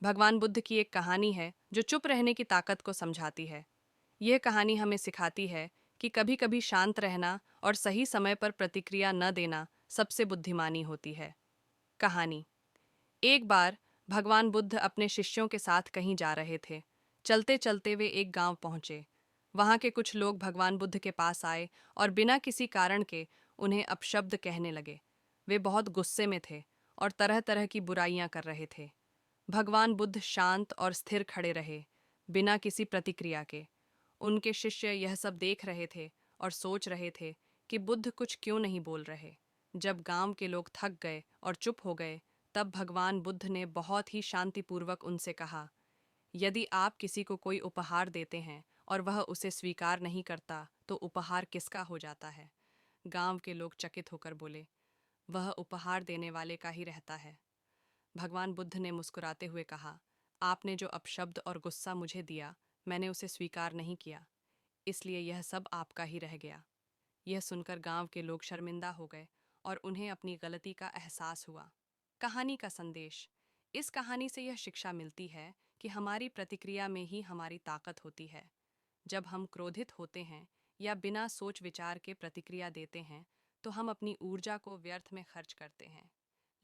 भगवान बुद्ध की एक कहानी है जो चुप रहने की ताकत को समझाती है। यह कहानी हमें सिखाती है कि कभी-कभी शांत रहना और सही समय पर प्रतिक्रिया न देना सबसे बुद्धिमानी होती है। कहानी। एक बार भगवान बुद्ध अपने शिष्यों के साथ कहीं जा रहे थे। चलते चलते वे एक गांव पहुंचे। वहां के कुछ लोग भगवान बुद्ध के पास आए और बिना किसी कारण के उन्हें अपशब्द कहने लगे। वे बहुत गुस्से में थे और तरह तरह की बुराइयां कर रहे थे। भगवान बुद्ध शांत और स्थिर खड़े रहे, बिना किसी प्रतिक्रिया के। उनके शिष्य यह सब देख रहे थे और सोच रहे थे कि बुद्ध कुछ क्यों नहीं बोल रहे। जब गांव के लोग थक गए और चुप हो गए, तब भगवान बुद्ध ने बहुत ही शांतिपूर्वक उनसे कहा, यदि आप किसी को कोई उपहार देते हैं और वह उसे स्वीकार नहीं करता, तो उपहार किसका हो जाता है? गांव के लोग चकित होकर बोले, वह उपहार देने वाले का ही रहता है। भगवान बुद्ध ने मुस्कुराते हुए कहा, आपने जो अपशब्द और गुस्सा मुझे दिया, मैंने उसे स्वीकार नहीं किया, इसलिए यह सब आपका ही रह गया। यह सुनकर गांव के लोग शर्मिंदा हो गए और उन्हें अपनी गलती का एहसास हुआ। कहानी का संदेश। इस कहानी से यह शिक्षा मिलती है कि हमारी प्रतिक्रिया में ही हमारी ताकत होती है। जब हम क्रोधित होते हैं या बिना सोच विचार के प्रतिक्रिया देते हैं, तो हम अपनी ऊर्जा को व्यर्थ में खर्च करते हैं।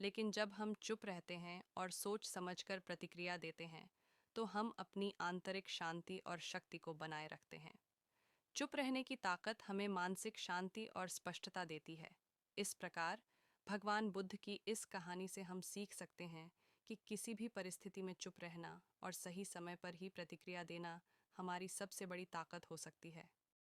लेकिन जब हम चुप रहते हैं और सोच समझकर प्रतिक्रिया देते हैं, तो हम अपनी आंतरिक शांति और शक्ति को बनाए रखते हैं। चुप रहने की ताकत हमें मानसिक शांति और स्पष्टता देती है। इस प्रकार भगवान बुद्ध की इस कहानी से हम सीख सकते हैं कि किसी भी परिस्थिति में चुप रहना और सही समय पर ही प्रतिक्रिया देना हमारी सबसे बड़ी ताकत हो सकती है।